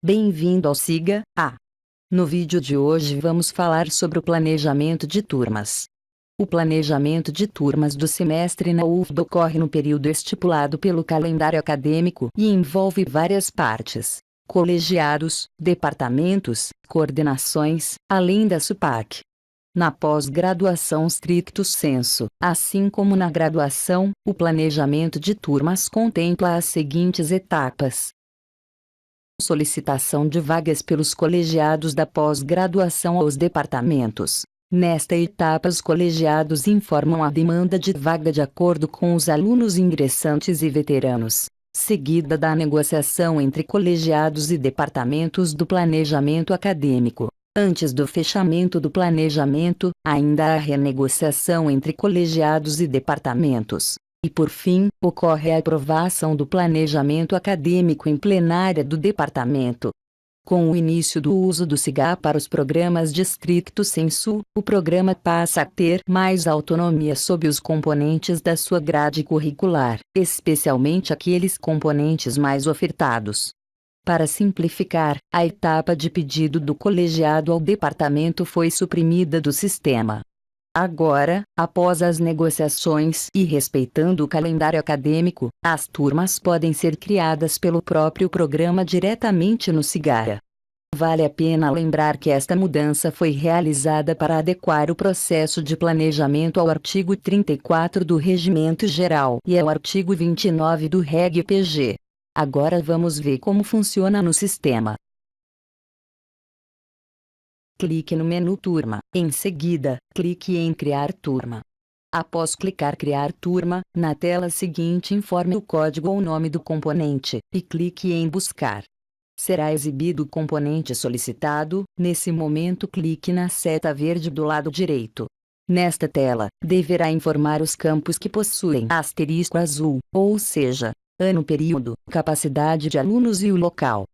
Bem-vindo ao Siga A. No vídeo de hoje vamos falar sobre o planejamento de turmas. O planejamento de turmas do semestre na UFBA ocorre no período estipulado pelo calendário acadêmico e envolve várias partes: colegiados, departamentos, coordenações, além da SUPAC. Na pós-graduação stricto sensu, assim como na graduação, o planejamento de turmas contempla as seguintes etapas: solicitação de vagas pelos colegiados da pós-graduação aos departamentos. Nesta etapa, os colegiados informam a demanda de vaga de acordo com os alunos ingressantes e veteranos, seguida da negociação entre colegiados e departamentos do planejamento acadêmico. Antes do fechamento do planejamento, ainda há renegociação entre colegiados e departamentos. E por fim, ocorre a aprovação do planejamento acadêmico em plenária do departamento. Com o início do uso do SIGA para os programas de stricto sensu, o programa passa a ter mais autonomia sob os componentes da sua grade curricular, especialmente aqueles componentes mais ofertados. Para simplificar, a etapa de pedido do colegiado ao departamento foi suprimida do sistema. Agora, após as negociações e respeitando o calendário acadêmico, as turmas podem ser criadas pelo próprio programa diretamente no SIGA. Vale a pena lembrar que esta mudança foi realizada para adequar o processo de planejamento ao artigo 34 do Regimento Geral e ao artigo 29 do Reg-PG. Agora vamos ver como funciona no sistema. Clique no menu Turma. Em seguida, clique em Criar Turma. Após clicar Criar Turma, na tela seguinte informe o código ou nome do componente, e clique em Buscar. Será exibido o componente solicitado. Nesse momento clique na seta verde do lado direito. Nesta tela, deverá informar os campos que possuem asterisco azul, ou seja, ano, período, capacidade de alunos e o local.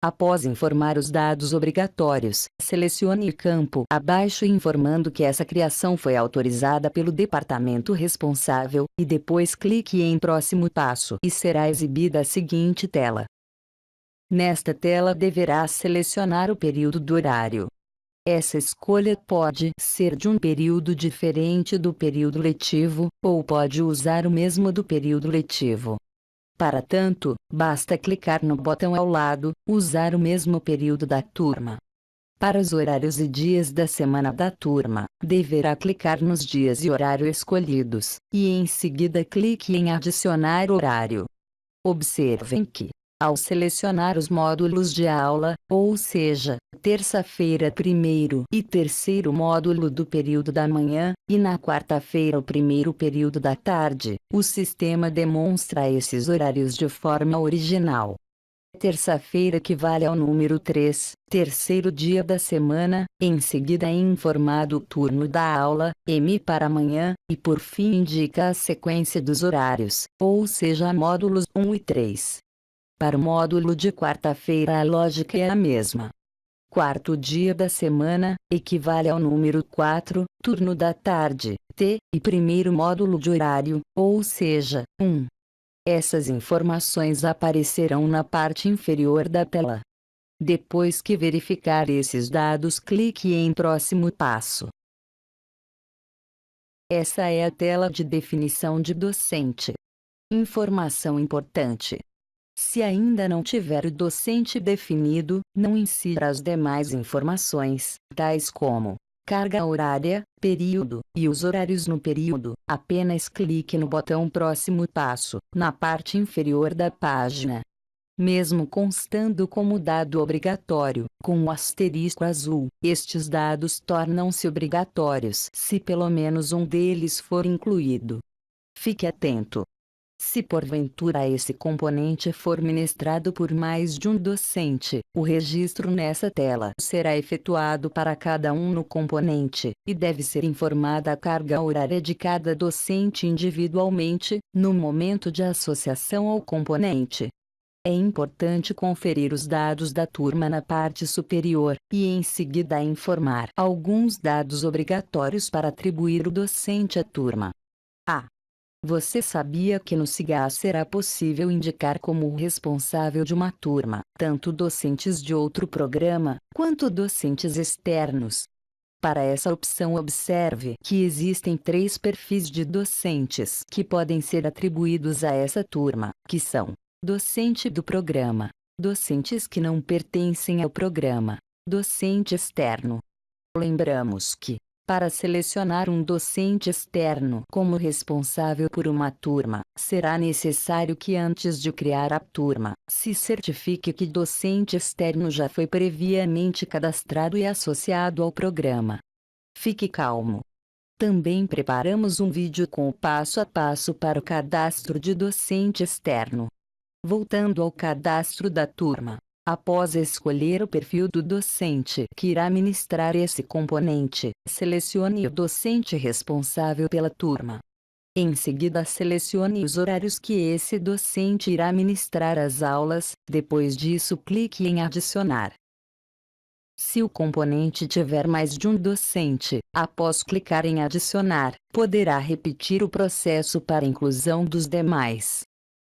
Após informar os dados obrigatórios, selecione o campo abaixo informando que essa criação foi autorizada pelo departamento responsável, e depois clique em Próximo Passo e será exibida a seguinte tela. Nesta tela deverá selecionar o período do horário. Essa escolha pode ser de um período diferente do período letivo, ou pode usar o mesmo do período letivo. Para tanto, basta clicar no botão ao lado, usar o mesmo período da turma. Para os horários e dias da semana da turma, deverá clicar nos dias e horário escolhidos, e em seguida clique em adicionar horário. Observem que, ao selecionar os módulos de aula, ou seja, terça-feira primeiro e terceiro módulo do período da manhã, e na quarta-feira o primeiro período da tarde, o sistema demonstra esses horários de forma original. Terça-feira equivale ao número 3, terceiro dia da semana, em seguida é informado o turno da aula, M para amanhã, e por fim indica a sequência dos horários, ou seja, módulos 1 e 3. Para o módulo de quarta-feira a lógica é a mesma. Quarto dia da semana, equivale ao número 4, turno da tarde, T, e primeiro módulo de horário, ou seja, 1. Essas informações aparecerão na parte inferior da tela. Depois que verificar esses dados, clique em Próximo Passo. Essa é a tela de definição de docente. Informação importante: se ainda não tiver o docente definido, não insira as demais informações, tais como carga horária, período, e os horários no período. Apenas clique no botão Próximo Passo, na parte inferior da página. Mesmo constando como dado obrigatório, com o asterisco azul, estes dados tornam-se obrigatórios se pelo menos um deles for incluído. Fique atento. Se porventura esse componente for ministrado por mais de um docente, o registro nessa tela será efetuado para cada um no componente, e deve ser informada a carga horária de cada docente individualmente, no momento de associação ao componente. É importante conferir os dados da turma na parte superior, e em seguida informar alguns dados obrigatórios para atribuir o docente à turma. A. Você sabia que no SIGA será possível indicar como o responsável de uma turma, tanto docentes de outro programa, quanto docentes externos? Para essa opção, observe que existem 3 perfis de docentes que podem ser atribuídos a essa turma, que são: docente do programa, docentes que não pertencem ao programa, docente externo. Lembramos que, para selecionar um docente externo como responsável por uma turma, será necessário que antes de criar a turma, se certifique que o docente externo já foi previamente cadastrado e associado ao programa. Fique calmo. Também preparamos um vídeo com o passo a passo para o cadastro de docente externo. Voltando ao cadastro da turma. Após escolher o perfil do docente que irá ministrar esse componente, selecione o docente responsável pela turma. Em seguida, selecione os horários que esse docente irá ministrar as aulas. Depois disso, clique em Adicionar. Se o componente tiver mais de um docente, após clicar em Adicionar, poderá repetir o processo para a inclusão dos demais.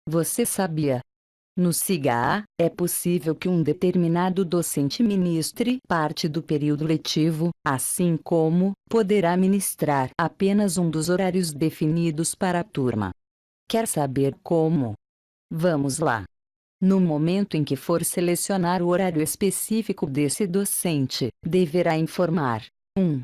Você sabia? No SIGA, é possível que um determinado docente ministre parte do período letivo, assim como poderá ministrar apenas um dos horários definidos para a turma. Quer saber como? Vamos lá! No momento em que for selecionar o horário específico desse docente, deverá informar: 1.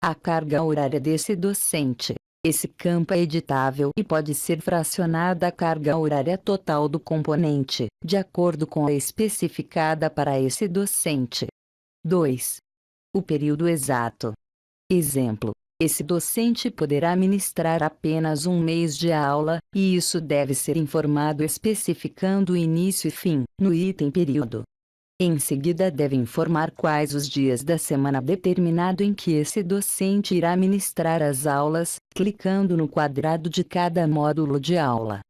A carga horária desse docente. Esse campo é editável e pode ser fracionada a carga horária total do componente, de acordo com a especificada para esse docente. 2. O período exato. Exemplo: esse docente poderá ministrar apenas um mês de aula, e isso deve ser informado especificando o início e fim, no item período. Em seguida, deve informar quais os dias da semana determinado em que esse docente irá ministrar as aulas, clicando no quadrado de cada módulo de aula.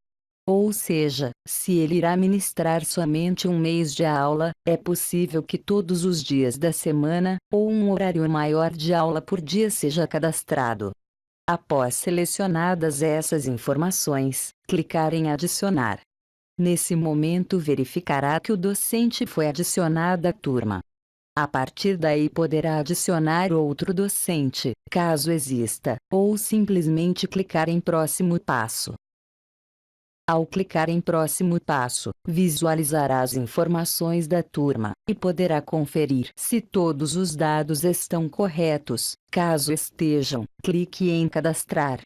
Ou seja, se ele irá ministrar somente um mês de aula, é possível que todos os dias da semana, ou um horário maior de aula por dia seja cadastrado. Após selecionadas essas informações, clicar em Adicionar. Nesse momento verificará que o docente foi adicionado à turma. A partir daí poderá adicionar outro docente, caso exista, ou simplesmente clicar em Próximo Passo. Ao clicar em Próximo Passo, visualizará as informações da turma, e poderá conferir se todos os dados estão corretos. Caso estejam, clique em Cadastrar.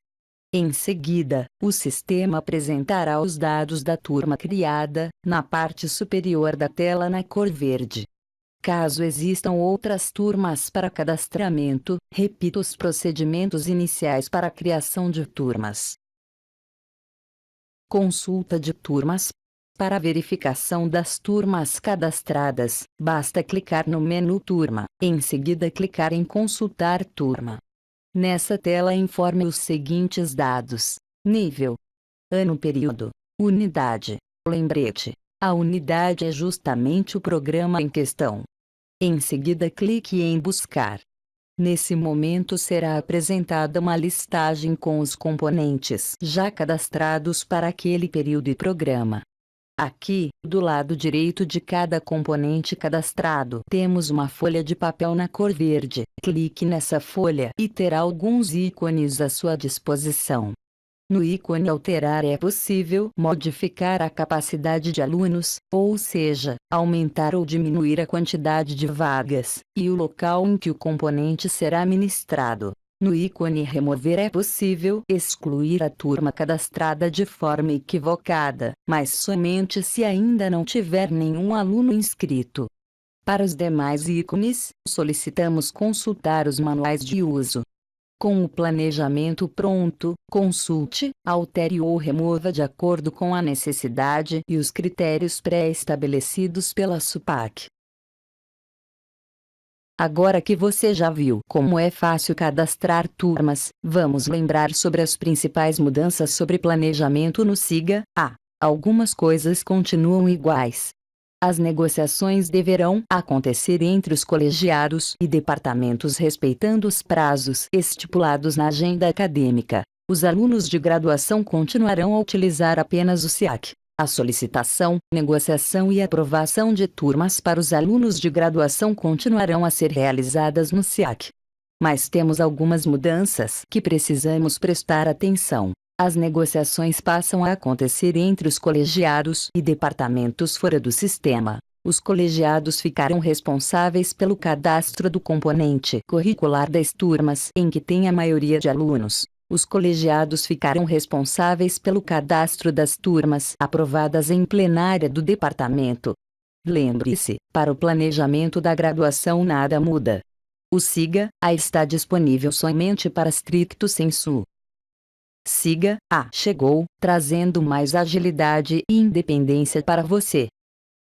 Em seguida, o sistema apresentará os dados da turma criada, na parte superior da tela na cor verde. Caso existam outras turmas para cadastramento, repita os procedimentos iniciais para a criação de turmas. Consulta de turmas. Para a verificação das turmas cadastradas, basta clicar no menu Turma, em seguida clicar em Consultar turma. Nessa tela informe os seguintes dados: nível, ano, período, unidade. Lembrete: a unidade é justamente o programa em questão. Em seguida, clique em Buscar. Nesse momento será apresentada uma listagem com os componentes já cadastrados para aquele período e programa. Aqui, do lado direito de cada componente cadastrado, temos uma folha de papel na cor verde. Clique nessa folha e terá alguns ícones à sua disposição. No ícone Alterar é possível modificar a capacidade de alunos, ou seja, aumentar ou diminuir a quantidade de vagas, e o local em que o componente será ministrado. No ícone Remover é possível excluir a turma cadastrada de forma equivocada, mas somente se ainda não tiver nenhum aluno inscrito. Para os demais ícones, solicitamos consultar os manuais de uso. Com o planejamento pronto, consulte, altere ou remova de acordo com a necessidade e os critérios pré-estabelecidos pela SUPAC. Agora que você já viu como é fácil cadastrar turmas, vamos lembrar sobre as principais mudanças sobre planejamento no SIGA. Algumas coisas continuam iguais. As negociações deverão acontecer entre os colegiados e departamentos respeitando os prazos estipulados na agenda acadêmica. Os alunos de graduação continuarão a utilizar apenas o SEAC. A solicitação, negociação e aprovação de turmas para os alunos de graduação continuarão a ser realizadas no SEAC. Mas temos algumas mudanças que precisamos prestar atenção. As negociações passam a acontecer entre os colegiados e departamentos fora do sistema. Os colegiados ficarão responsáveis pelo cadastro do componente curricular das turmas em que tem a maioria de alunos. Os colegiados ficarão responsáveis pelo cadastro das turmas aprovadas em plenária do departamento. Lembre-se, para o planejamento da graduação nada muda. O SIGA-A está disponível somente para stricto sensu. SIGA-A chegou, trazendo mais agilidade e independência para você.